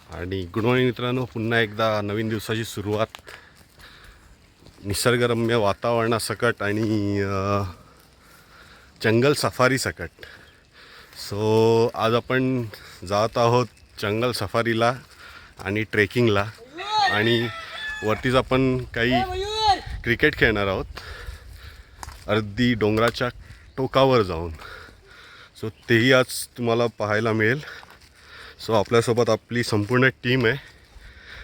आणि good morning मित्रांनो, पुन्हा एकदा नवीन दिवसाची सुरुवात निसर्गरम्य वातावरणासकट आणि जंगल सफारी सकट. सो आज आपण जात आहोत जंगल सफारीला आणि ट्रेकिंगला, आणि वरतीच आपण काही क्रिकेट खेळणार आहोत अर्धी डोंगराच्या टोकावर जाऊन. सो तेही आज तुम्हाला पाहायला मिळेल. सो आपल्यासोबत आपली संपूर्ण टीम आहे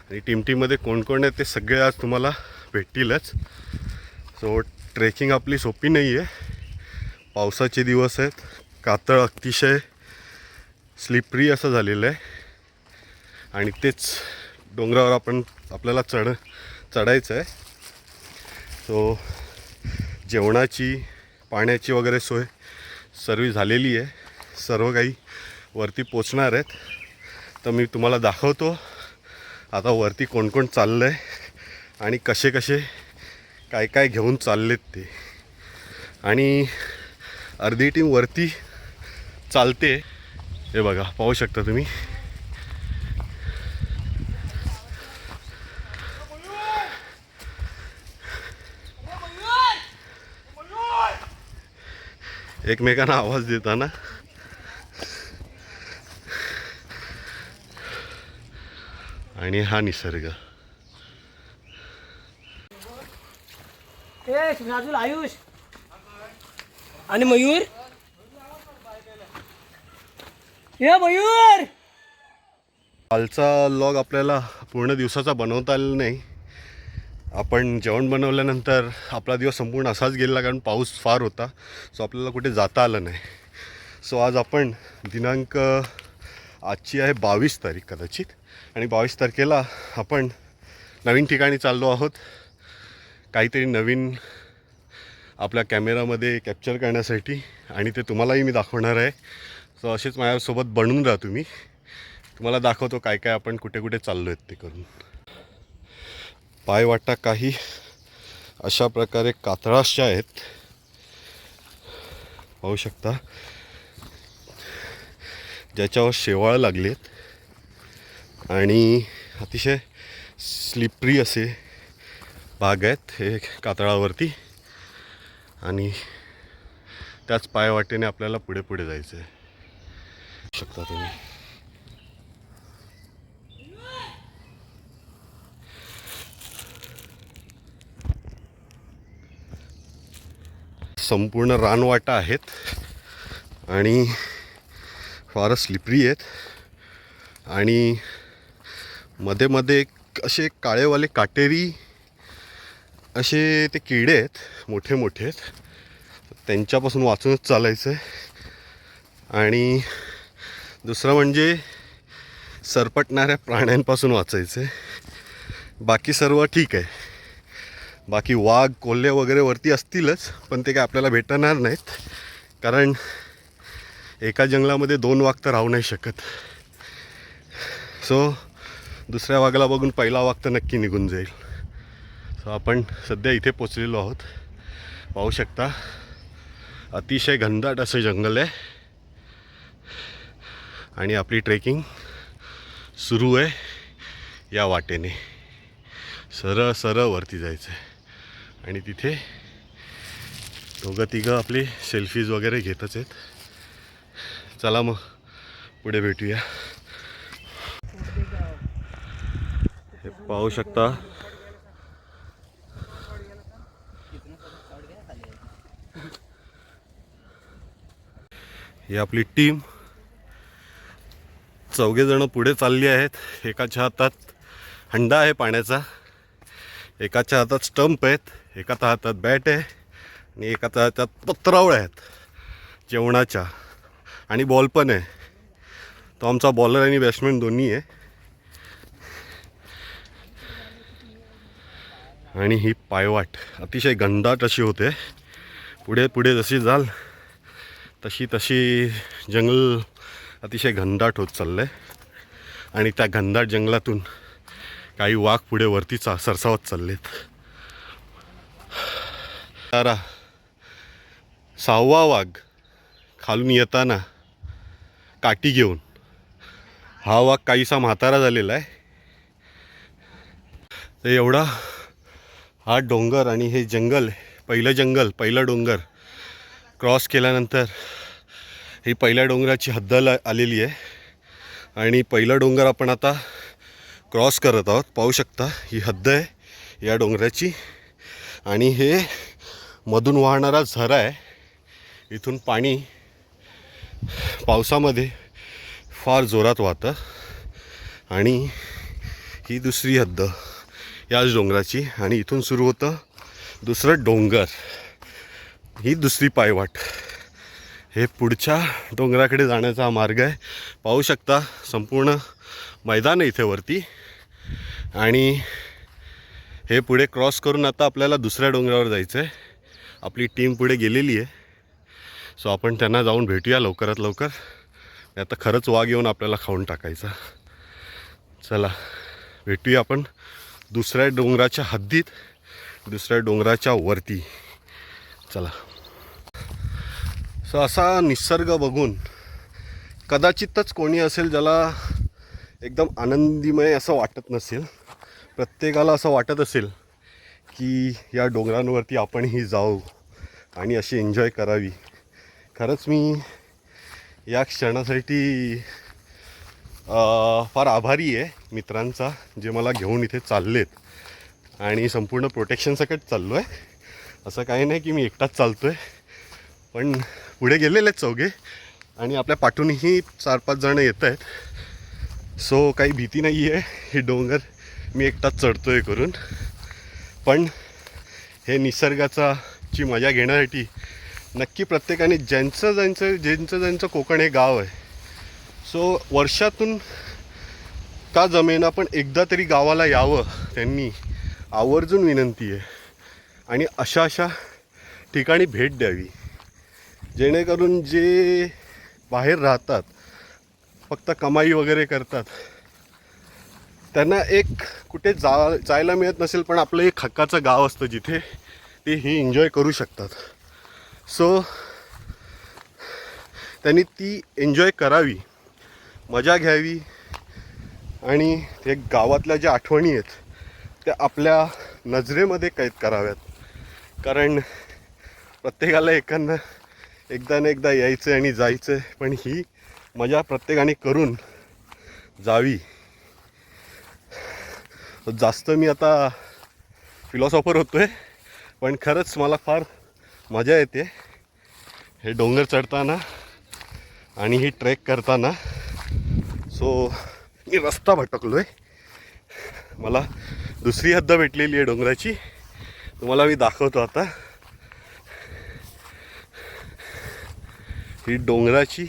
आणि टीममध्ये कोण कोण आहे ते सगळे आज तुम्हाला भेटतीलच. सो ट्रेकिंग आपली सोपी नाही आहे, पावसाचे दिवस आहेत, कातळ अतिशय स्लिपरी असं झालेलं आहे आणि तेच डोंगरावर आपल्याला चढायचं आहे. सो जेवणाची पाण्याची वगैरे सोय सर्व झालेली आहे, सर्व काही वरती पोचणार आहेत. तर मी तुम्हाला दाखवतो आता वरती कोण कोण चाललं आहे आणि कसे कसे काय काय घेऊन चाललेत ते. आणि अर्धी टीम वरती चालते, हे बघा पाहू शकता तुम्ही. एकमेकांना आवाज देताना. आणि हा निसर्ग. आयुष आणि मयूर, हे मयूर. कालचा लॉग आपल्याला पूर्ण दिवसाचा बनवता आलेला नाही. आपण जेवण बनवल्यानंतर आपला दिवस संपूर्ण असाच गेला, कारण पाऊस फार होता. सो आपल्याला कुठे जाता आलं नाही. सो आज आपण दिनांक आजची आहे 22 तारीख कदाचित, आणि 22 तारखेला आपण नवीन ठिकाणी चाललो आहोत. काहीतरी नवीन आपल्या कॅमेरामध्ये कॅप्चर करण्यासाठी, आणि ते तुम्हालाही मी दाखवणार आहे. सो असेच माझ्यासोबत बनून राहा तुम्ही. तुम्हाला दाखवतो काय काय आपण कुठे कुठे चाललो आहेत ते करून. पायवाटा काही अशा प्रकारे कातळाच्या आहेत, पाहू शकता, ज्याच्यावर शेवाळ लागले आहेत आणि अतिशय स्लिपरी असे भाग आहेत हे कातळावरती. आणि त्याच पायवाटेने आपल्याला पुढे पुढे जायचं आहे, पाहू शकता तुम्ही. संपूर्ण रानवाटा आहेत आणि फारच स्लिपरी आहेत. आणि मध्ये मध्ये असे काळेवाले काटेरी असे ते किडे आहेत, मोठे मोठे आहेत. त्यांच्यापासून वाचूनच चालायचं आहे. आणि दुसरं म्हणजे सरपटणाऱ्या प्राण्यांपासून वाचायचं आहे. बाकी सर्व ठीक आहे. बाकी वाघ कोल्हे वगैरे वरती असतीलच, पण ते काय आपल्याला भेटणार नाहीत, कारण एका जंगलामध्ये 2 वाघ तर राहू नाही शकत. सो दुसऱ्या वाघाला बघून पहिला वाघ तर नक्की निघून जाईल. सो आपण सध्या इथे पोचलेलो आहोत, पाहू शकता. अतिशय घनदाट असं जंगल आहे आणि आपली ट्रेकिंग सुरू आहे या वाटेने. सरळ सरळ वरती जायचं आहे आणि तिथे दोघं तिघं आपले सेल्फीज वगैरे घेतच आहेत. चला मग पुढे भेटूया. हे पाहू शकता, ही आपली टीम. चौघेजणं पुढे चालली आहेत. एकाच्या हातात हंडा आहे पाण्याचा, एकाच्या हातात स्टंप आहेत, एकाच्या हातात बॅट आहे आणि एकाच्या हातात पत्रावळ आहेत जेवणाच्या, आणि बॉल पण आहे. तो आमचा बॉलर आणि बॅट्समॅन दोन्ही आहे. आणि ही पायवाट अतिशय घनदाट अशी होते. पुढे पुढे जशी जाल तशी तशी जंगल अतिशय घनदाट होत चाललं आहे. आणि त्या घनदाट जंगलातून काही वाघ पुढे वरती सरसावत चाललेत. तारा 6वा वाघ खालून येताना काठी घेऊन, हा वाघ काहीसा म्हातारा झालेला आहे. तर एवढा हा डोंगर आणि हे जंगल, पहिलं डोंगर क्रॉस केल्यानंतर ही पहिल्या डोंगराची हद्द आलेली आहे. आणि पहिला डोंगर आपण आता क्रॉस करत आहोत. पाहू शकता ही हद्द आहे या डोंगराची. आणि हे मधून वाहणारा झरा आहे. इथून पाणी पावसामध्ये फार जोरात वाहतं. आणि ही दुसरी हद्द याच डोंगराची. आणि इथून सुरू होतं दुसरं डोंगर, ही दुसरी पायवाट. हे पुढच्या डोंगराकडे जाण्याचा हा मार्ग आहे. पाहू शकता संपूर्ण मैदान आहे इथे वरती. आणि हे पुढे क्रॉस करून आता आपल्याला दुसऱ्या डोंगरावर जायचं आहे. आपली टीम पुढे गेलेली आहे. सो आपण त्यांना जाऊन भेटूया लवकरात लवकर. आता खरंच वाघ येऊन आपल्याला खाऊन टाकायचा. चला भेटूया आपण दुसऱ्या डोंगराच्या हद्दीत, दुसऱ्या डोंगराच्या वरती. चला. सो असा निसर्ग बघून कदाचितच कोणी असेल ज्याला एकदम आनंदीमय असं वाटत नसेल. प्रत्येकाला असं वाटत असेल की या डोंगरांवरती आपणही जाऊ आणि अशी एन्जॉय करावी. खरंच मी या क्षणासाठी फार आभारी आहे मित्रांचा, जे मला घेऊन इथे चाललेत. आणि संपूर्ण प्रोटेक्शनसकट चाललो आहे. असं काही नाही की मी एकटाच चालतो आहे. पण पुढे गेलेले आहेत चौघे आणि आपल्या पाठूनही 4-5 जण येत आहेत. सो काही भीती नाही आहे. हे डोंगर मी एकटाच चढतो आहे करून. पण हे निसर्गाची मजा घेण्यासाठी नक्की प्रत्येकाने ज्यांचं कोकण हे गाव आहे, सो वर्षातून का जमेना पण एकदा तरी गावाला यावं त्यांनी, आवर्जून विनंती आहे. आणि अशा ठिकाणी भेट द्यावी, जेणेकरून जे बाहेर राहतात, फक्त कमाई वगैरे करतात, त्यांना एक कुठे जायला मिळत नसेल पण आपलं एक हक्काचं गाव असतं जिथे ते ही एन्जॉय करू शकतात. सो त्यांनी ती एन्जॉय करावी, मजा घ्यावी. आणि ते गावातल्या ज्या आठवणी आहेत त्या आपल्या नजरेमध्ये कैद कराव्यात. कारण प्रत्येकाला एकदा ना एकदा यायचं आणि जायचं, पण ही मजा प्रत्येकाने करून जावी. जास्त मी आता फिलॉसॉफर होतो आहे, पण खरंच मला फार मजा येते हे डोंगर चढताना आणि ही ट्रेक करताना. सो मी रस्ता भटकलो आहे. मला दुसरी हद्द भेटलेली आहे डोंगराची, तुम्हाला मी दाखवतो आता. ही डोंगराची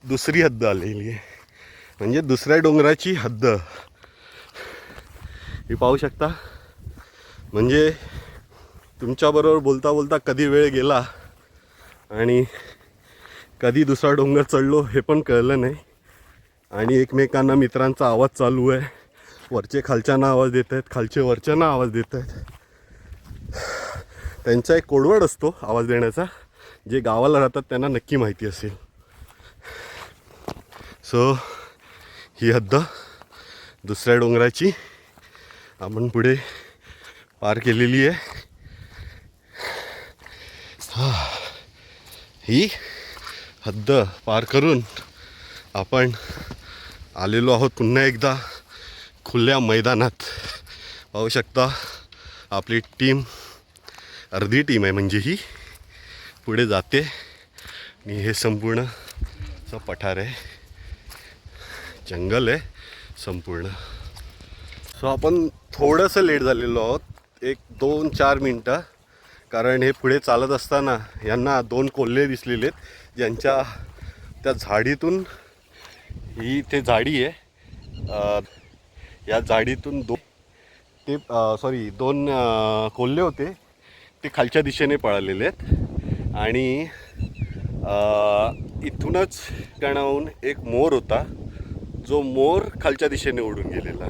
दुसरी हद्द आलेली आहे, म्हणजे दुसऱ्या डोंगराची हद्द ही पाहू शकता. म्हणजे तुमच्याबरोबर बोलता बोलता कधी वेळ गेला आणि कधी दुसरा डोंगर चढलो हे पण कळलं नाही. आणि एकमेकांना मित्रांचा आवाज चालू आहे. वरचे खालच्यांना आवाज देत आहेत, खालचे वरच्यांना आवाज देत आहेत. त्यांचा एक कोडवर्ड असतो आवाज देण्याचा, जे गावाला राहतात त्यांना नक्की माहिती असेल. सो ही हद्द दुसऱ्या डोंगराची आपण पुढे पार केलेली आहे. ही हद्द पार करून आपण आलेलो आहोत पुन्हा एकदा खुल्या मैदानात. पाहू शकता आपली टीम, अर्धी टीम आहे म्हणजे ही, पुढे जाते. आणि हे संपूर्ण असं पठार आहे, जंगल आहे संपूर्ण. सो आपण थोडंसं लेट झालेलो आहोत, 1-2-4 मिनटं. कारण हे पुढे चालत असताना यांना 2 कोल्हे दिसलेले आहेत, ज्यांच्या त्या झाडीतून, ही ते झाडी आहे, या झाडीतून 2 कोल्हे होते, ते खालच्या दिशेने पळालेले आहेत. आणि इथूनच टणावून एक मोर होता, जो मोर खालच्या दिशेने उडून गेलेला.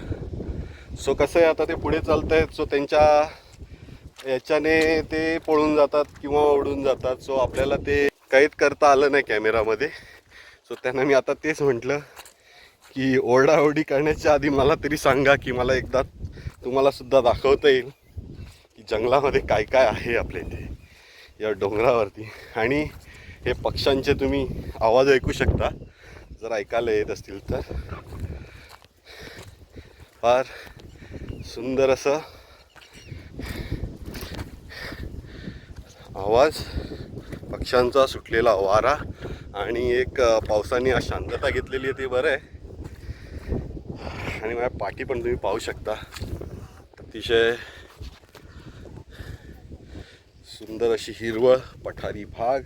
सो कसं आहे, आता ते पुढे चालत आहेत, सो त्यांच्या याच्याने ते पळून जातात किंवा उडून जातात. सो आपल्याला ते कैद करता आलं नाही कॅमेरामध्ये. सो त्यांना मी आता तेच म्हटलं की ओरडाओरडी करण्याच्या आधी मला तरी सांगा, की मला एकदा तुम्हाला सुद्धा दाखवता येईल की जंगलामध्ये काय काय आहे आपल्या इथे या डोंगरावरती. आणि हे पक्ष्यांचे तुम्ही आवाज ऐकू शकता जर ऐकायला येत असतील तर. फार सुंदर असं आवाज, पक्ष्यांचा सुटलेला वारा आणि एक पावसाने आज शांतता घेतलेली आहे, ते बरं आहे. आणि माझ्या पाठी पण तुम्ही पाहू शकता, अतिशय सुंदर अशी हिरवळ पठारी भाग.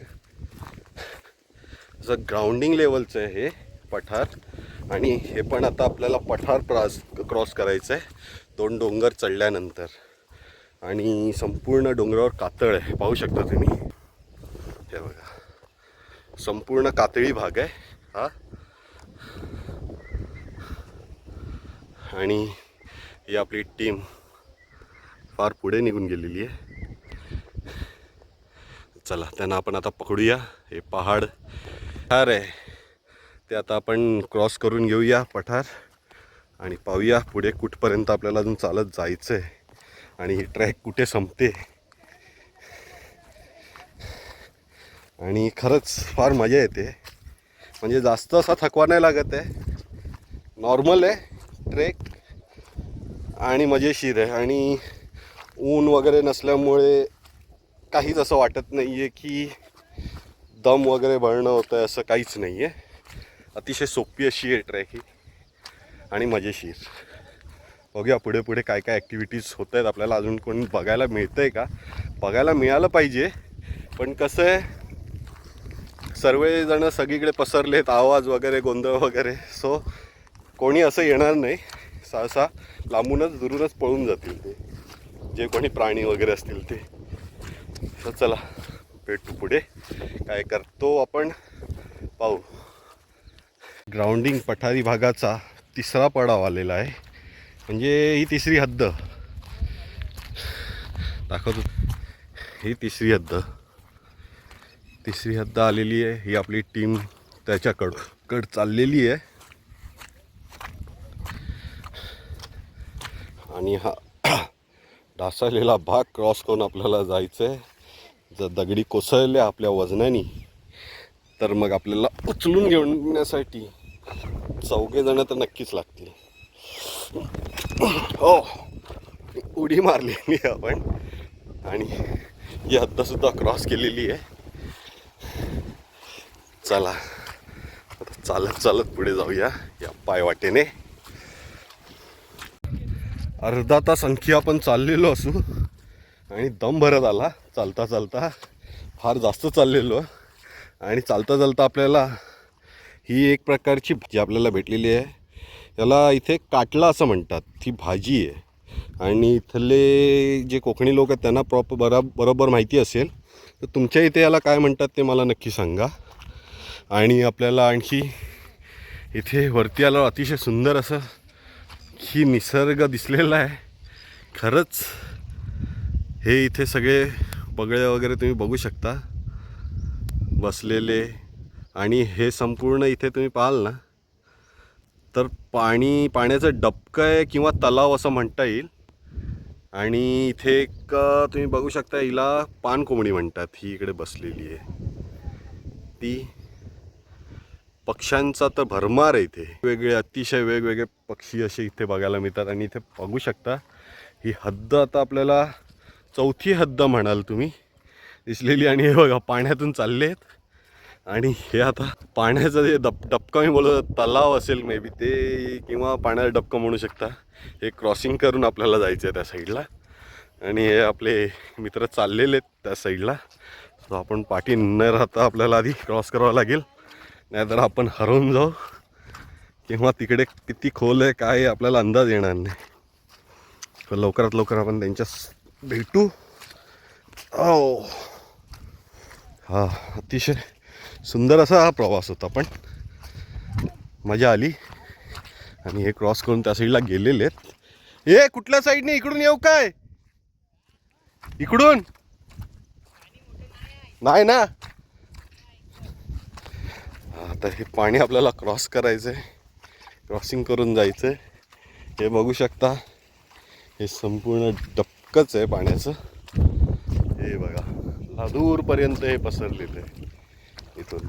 जर ग्राउंडिंग लेवलचं आहे हे पठार. आणि हे पण आता आपल्याला पठार क्रॉस करायचं आहे 2 डोंगर चढल्यानंतर. आणि संपूर्ण डोंगरावर कातळ आहे, पाहू शकता तुम्ही. हे बघा, संपूर्ण कातळी भाग आहे हा. आणि ही आपली टीम फार पुढे निघून गेलेली आहे. चला, त्यांना आपण आता पकडूया. हे पहाड आहे ते आता आपण क्रॉस करून घेऊया पठार आणि पाहूया पुढे कुठपर्यंत आपल्याला अजून चालत जायचं आहे आणि ही ट्रॅक कुठे संपते. आणि खरंच फार मजा येते, म्हणजे जास्त असा थकवा नाही लागत आहे, नॉर्मल आहे ट्रेक आणि मजेशीर आहे. आणि ऊन वगैरे नसल्यामुळे काहीच असं वाटत नाही आहे की दम वगैरे भरणं होतं आहे, असं काहीच नाही आहे. अतिशय सोपी अशी आहे ट्रॅक ही आणि मजेशीर. बघूया पुढे पुढे काय काय ॲक्टिव्हिटीज होत आहेत आपल्याला, अजून कोणी बघायला मिळतं आहे का. बघायला मिळालं पाहिजे, पण कसं आहे सर्वजणं सगळीकडे पसरलेत, आवाज वगैरे गोंधळ वगैरे. सो कोणी असं येणार नाही, सहसा लांबूनच दुरूनच पळून जातील ते जे कोणी प्राणी वगैरे असतील ते. तर चला भेटू पुढे, काय करतो आपण पाहू. ग्राउंडिंग पठारी भागाचा 3रा पडाव आलेला आहे, म्हणजे ही 3री हद्द दाखवतो. ही 3री हद्द आलेली आहे. ही आपली टीम त्याच्याकडं चाललेली आहे. आणि हा ढासळलेला भाग क्रॉस करून आपल्याला जायचं आहे. जर दगडी कोसळल्या आपल्या वजनाने तर मग आपल्याला उचलून घेण्यासाठी 4 जण तर नक्कीच लागतील. हो, उडी मारलेली आपण आणि ही हद्दसुद्धा क्रॉस केलेली आहे. चला आता चालत चालत पुढे जाऊया या पायवाटेने. अर्धा तास आणखी आपण चाललेलो असू आणि दम भरत आला चालता चालता. फार जास्त चाललेलो आणि चालता चालता आपल्याला ही एक प्रकारची भाजी आपल्याला भेटलेली आहे. याला इथे काटला असं म्हणतात. ती भाजी आहे आणि इथले जे कोकणी लोक आहेत त्यांना बरोबर माहिती असेल. तर तुमच्या इथे याला काय म्हणतात ते मला नक्की सांगा. आणि आपल्याला आणखी इथे वरती आल्यावर अतिशय सुंदर असं ही निसर्ग दिसलेला आहे. खरंच हे इथे सगळे बगळे वगैरे तुम्ही बघू शकता बसलेले. आणि हे संपूर्ण इथे तुम्ही पाहाल ना तर पाण्याचं डबकं आहे किंवा तलाव असं म्हणता येईल. आणि इथे एक तुम्ही बघू शकता, हिला पानकोंबडी म्हणतात. ही इकडे बसलेली आहे ती. पक्ष्यांचा तर भरमार आहे इथे, अतिशय वेगवेगळे पक्षी असे इथे बघायला मिळतात. आणि इथे बघू शकता ही हद्द आता आपल्याला 4थी हद्द म्हणाल तुम्ही दिसलेली. आणि हे बघा पाण्यातून चालले आहेत आणि हे आता पाण्याचं जे डबका मी बोलतो तलाव असेल मे बी ते, किंवा पाण्याचा डबका म्हणू शकता. हे क्रॉसिंग करून आपल्याला जायचं आहे त्या साईडला. आणि हे आपले मित्र चाललेले आहेत त्या साईडला. सो आपण पाठी न राहता आपल्याला आधी क्रॉस करावं लागेल, नाहीतर आपण हरवून जाऊ किंवा तिकडे किती खोल आहे काय आपल्याला अंदाज येणार नाही. तर लवकरात लवकर आपण त्यांच्या भेटू. हा अतिशय सुंदर असा हा प्रवास होता, पण मजा आली. आणि हे क्रॉस करून त्या साईडला गेलेले आहेत. हे कुठल्या साईडने, इकडून येऊ काय? इकडून नाही ना. आता हे पाणी आपल्याला क्रॉस करायचं आहे. क्रॉसिंग करून जायचं आहे. हे बघू शकता, हे संपूर्ण डबकंच आहे पाण्याचं. हे बघा दूरपर्यंत हे पसरलेलं आहे इथून.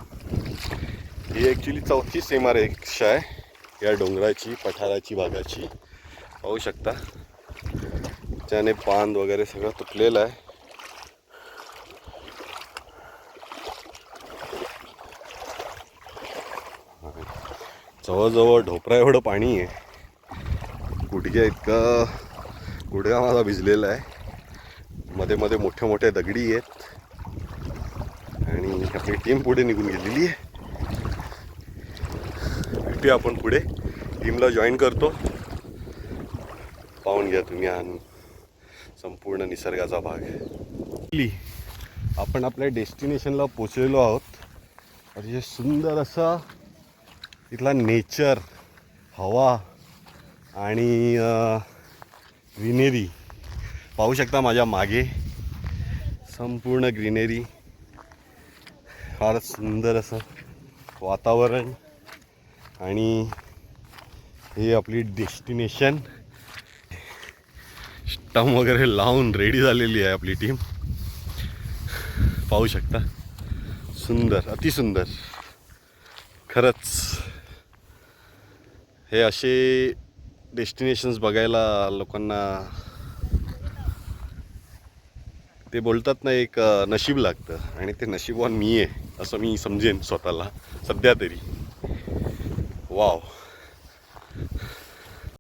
ही ॲक्च्युली 4थी सीमारेषा आहे या डोंगराची, पठाराची भागाची. पाहू शकता त्याने बांध वगैरे सगळं तुटलेलं आहे. जवळजवळ ढोपरा एवढं पाणी आहे, गुडघ्या इतकं. गुडघा माझा भिजलेला आहे. मध्ये मध्ये मोठ्या मोठ्या दगडी आहेत आणि आपली टीम पुढे निघून गेलेली आहे. भेटूया आपण पुढे, टीमला जॉईन करतो. पाहून घ्या तुम्ही हा संपूर्ण निसर्गाचा भाग. आपण आपल्या डेस्टिनेशनला पोचलेलो आहोत. अतिशय सुंदर असा इथला नेचर, हवा आणि ग्रीनरी पाहू शकता. माझ्या मागे संपूर्ण ग्रीनरी, फारच सुंदर असं वातावरण. आणि हे आपली डेस्टिनेशन. स्टंप वगैरे लावून रेडी झालेली आहे आपली टीम. पाहू शकता, सुंदर, अतिसुंदर खरंच. हे असे डेस्टिनेशन्स बघायला लोकांना ते बोलतात ना, एक नशीब लागतं. आणि ते नशीबवान मी आहे असं मी समजेन स्वतःला सध्या तरी. वाव.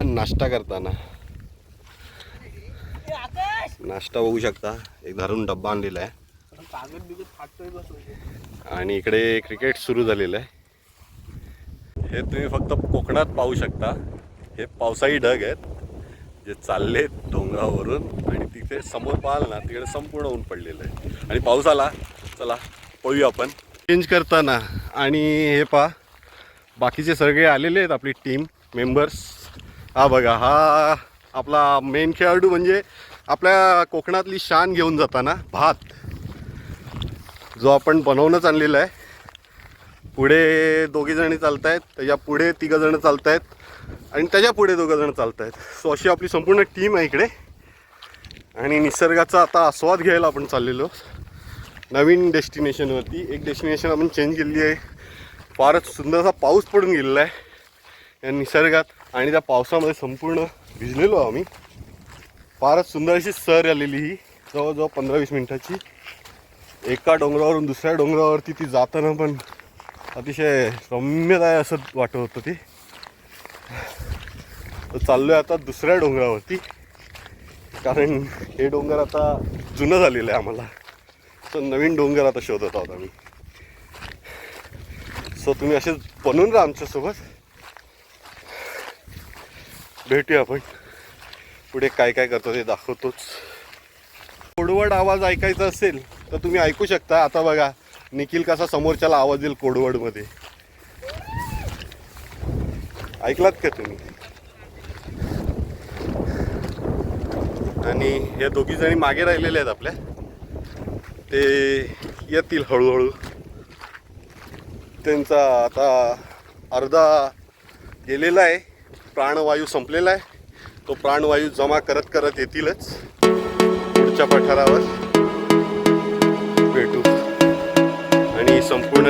नाश्ता करताना नाश्ता बघू शकता, एक धरून डब्बा आणलेला आहे. आणि इकडे क्रिकेट सुरू झालेलं आहे. हे तुम्ही फक्त कोकणात पाहू शकता. हे पावसाळी ढग आहेत जे चाललेत डोंगरावरून. आणि तिथे समोर पाहाल ना, तिकडे संपूर्ण ऊन पडलेलं आहे आणि पाऊस आला. चला पळूया आपण चेंज करताना. आणि हे पहा, बाकीचे सगळे आलेले आहेत आपली टीम मेंबर्स. हा बघा, हा आपला मेन खेळाडू, म्हणजे आपल्या कोकणातली शान घेऊन जाताना भात, जो आपण बनवूनच आणलेला आहे. पुढे दोघीजणी चालत आहेत, त्याच्या पुढे तिघंजणं चालत आहेत आणि त्याच्या पुढे दोघंजणं चालत आहेत. सो अशी आपली संपूर्ण टीम आहे इकडे. आणि निसर्गाचा आता आस्वाद घ्यायला आपण चाललेलो नवीन डेस्टिनेशनवरती. एक डेस्टिनेशन आपण चेंज केली आहे. फारच सुंदरसा पाऊस पडून गेलेला आहे या निसर्गात. आणि त्या पावसामध्ये संपूर्ण भिजलेलो आम्ही. फारच सुंदर अशी सर आलेली ही, जवळजवळ 15-20 मिनटाची. एका डोंगरावरून दुसऱ्या डोंगरावरती ती जाताना पण अतिशय रम्यदायक असं वाटत होतं ते. तर चाललो आहे आता दुसऱ्या डोंगरावरती, कारण हे डोंगर आता जुनं झालेलं आहे आम्हाला. सो नवीन डोंगर आता शोधत आहोत आम्ही. सो तुम्ही असेच बनून राहा आमच्यासोबत. भेटूया आपण पुढे, काय काय करतो ते दाखवतोच. कोडवड आवाज ऐकायचा असेल तर तुम्ही ऐकू शकता. आता बघा निखिल कसा समोरच्याला आवाज येईल कोडवडमध्ये. ऐकलात का तुम्ही? आणि हे दोघी जणी मागे राहिलेले आहेत आपल्या, ते येतील हळूहळू. त्यांचा आता अर्धा गेलेला आहे, प्राणवायू संपलेला आहे. तो प्राणवायू जमा करत करत येतीलच. पुढच्या पठारावर भेटू. आणि संपूर्ण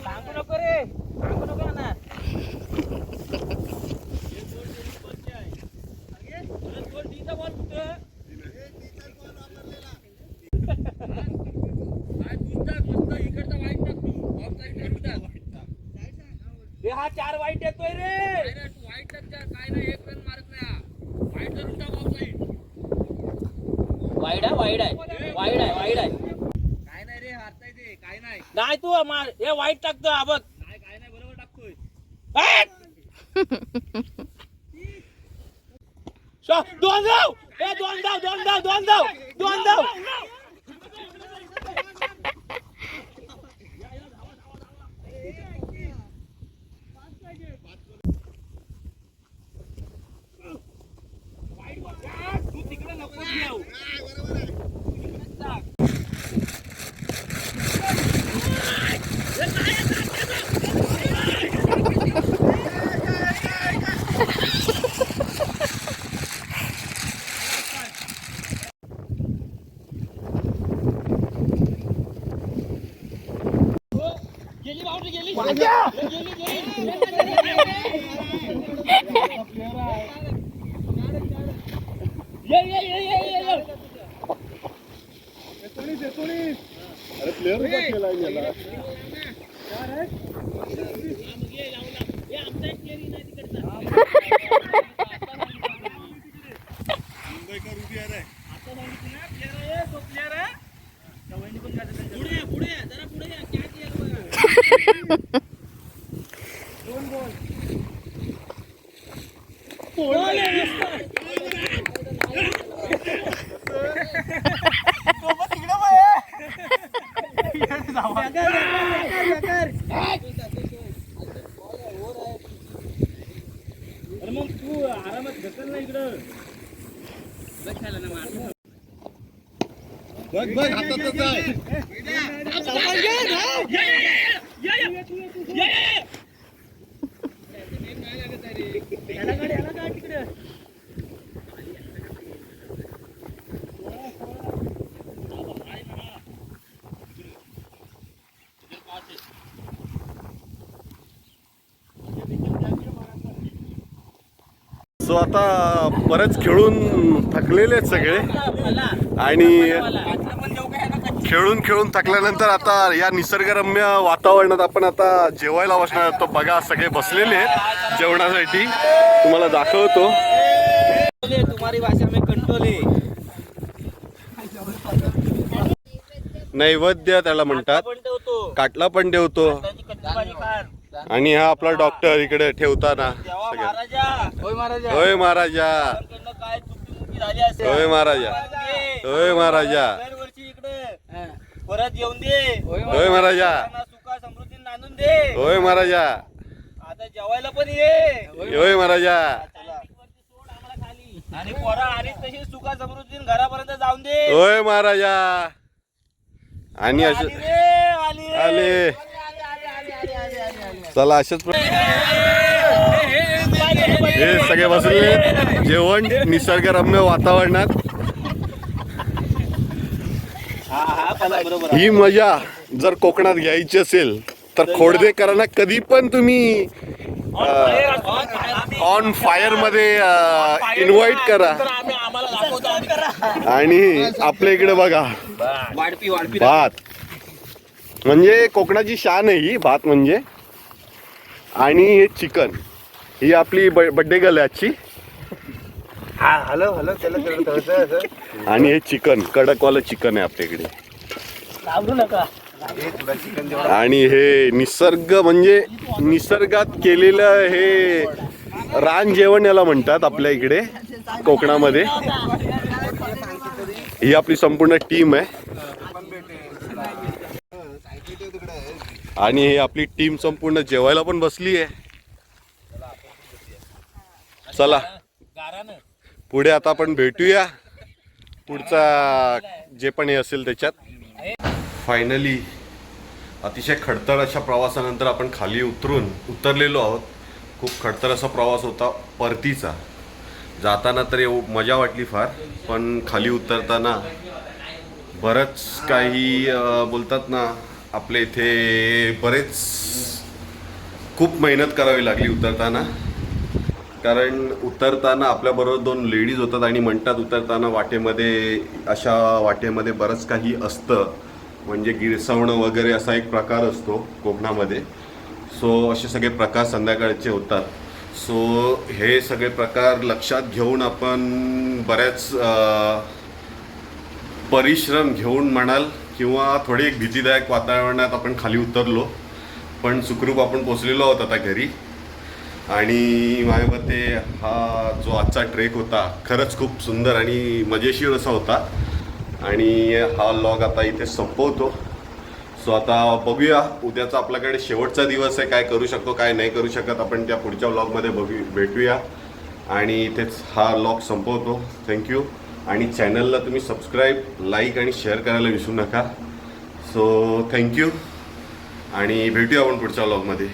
सांगू नको रे, सांगू नको ना. हा 4 वाईट येतोय रे. वाईट काय नाही, एक रन मारत नाही. वाईट जर उठा ऑफ साईड. वाईड आहे, वाईड आहे, वाईड आहे, वाईड आहे. काय नाही रे, हारताय ते, काय नाही. नाही तू मार, हे वाईट टाकतो हा बघ. नाही काय नाही, बरोबर टाकतोय. दोन धाव, ए दोन धाव, दोन धाव, दोन धाव, दोन धाव. तू तिकडे नको घेऊ. गेली बाउंड्री गेली. अरे प्लेअर केला गेला. मुंबईकर उभी आहे रे. पुढे पुढे जरा पुढे या. क्या केलं बघा. मग तू आरामात ढकल ना इकडं. बघ बघ हातातच आहे. सो आता बरेच खेळून थकलेले आहेत सगळे आणि खेळून खेळून थकल्यानंतर आता या निसर्गरम्य वातावरणात आपण आता जेवायला बसणार आहोत. तो बघा सगळे बसलेले आहेत जेवणासाठी. तुम्हाला दाखवतो. तुम्हारी भाषा में कंटोले. नैवेद्य त्याला म्हणतात. काटला पण ठेवतो. आणि हा आपला डॉक्टर इकडे ठेवताना होय महाराजा, होय महाराजा, होय महाराजा, दरवर्षी इकडे परत येऊन दे. होय महाराजा. सुखा समृद्धी दे. होय महाराजा, आता जेवायला पण ये. होय महाराजा. आणि पोरा आणि तशी सुखा समृद्धीन घरापर्यंत जाऊन दे. होय महाराजा. आणि आली असे रे, आली रे. आले. चला असेच हे सगळे बसले जेवण निसर्गरम्य वातावरणात. ही मजा जर कोकणात घ्यायची असेल तर खोडदेकरांना कधी पण तुम्ही ऑन फायर मध्ये इन्व्हाइट करा. आणि आपल्या इकडे बघा भात म्हणजे कोकणाची शान आहे ही, भात म्हणजे. आणि हे चिकन, ही आपली बड्डे गर्ल आहे आजची. आणि हे चिकन कडकवालं चिकन आहे आपल्या इकडे. आणि हे निसर्ग म्हणजे निसर्गात केलेलं हे रान जेवण याला म्हणतात आपल्या इकडे कोकणामध्ये. ही आपली संपूर्ण टीम आहे. आणि हे आपली टीम संपूर्ण जेवायला पण बसली आहे. चला पुढे आता आपण भेटूया पुढचा जे पण हे असेल त्याच्यात. फायनली अतिशय खडतर अशा प्रवासानंतर आपण खाली उतरलेलो आहोत. खूप खडतर असा प्रवास होता परतीचा. जाताना तर मजा वाटली फार, पण खाली उतरताना बरंच काही बोलतात ना, आपल्या इथे बरेच खूप मेहनत करावी लागली उतरताना. कारण उतरताना आपल्याबरोबर 2 लेडीज होतात आणि म्हणतात उतरताना अशा वाटेमध्ये बरंच काही असतं, म्हणजे गिरसवणं वगैरे असा एक प्रकार असतो कोकणामध्ये. सो असे सगळे प्रकार संध्याकाळचे होतात. सो हे सगळे प्रकार लक्षात घेऊन आपण बऱ्याच परिश्रम घेऊन म्हणाल किंवा थोडी एक भीतीदायक वातावरणात आपण खाली उतरलो, पण सुखरूप आपण पोचलेलो आहोत आता घरी. आणि माझ्या मते हा जो आजचा ट्रेक होता खरंच खूप सुंदर आणि मजेशीर असा होता. आणि हा लॉग आता इथे संपवतो. सो आता बघूया, उद्याचा आपल्याकडे शेवटचा दिवस आहे. काय करू शकतो काय नाही करू शकत आपण त्या पुढच्या व्लॉगमध्ये भेटूया. आणि इथेच हा लॉग संपवतो. थँक्यू. आणि चॅनलला तुम्ही सबस्क्राईब, लाईक आणि शेअर करायला विसरू नका. सो थँक्यू आणि भेटूया आपण पुढच्या व्लॉगमध्ये.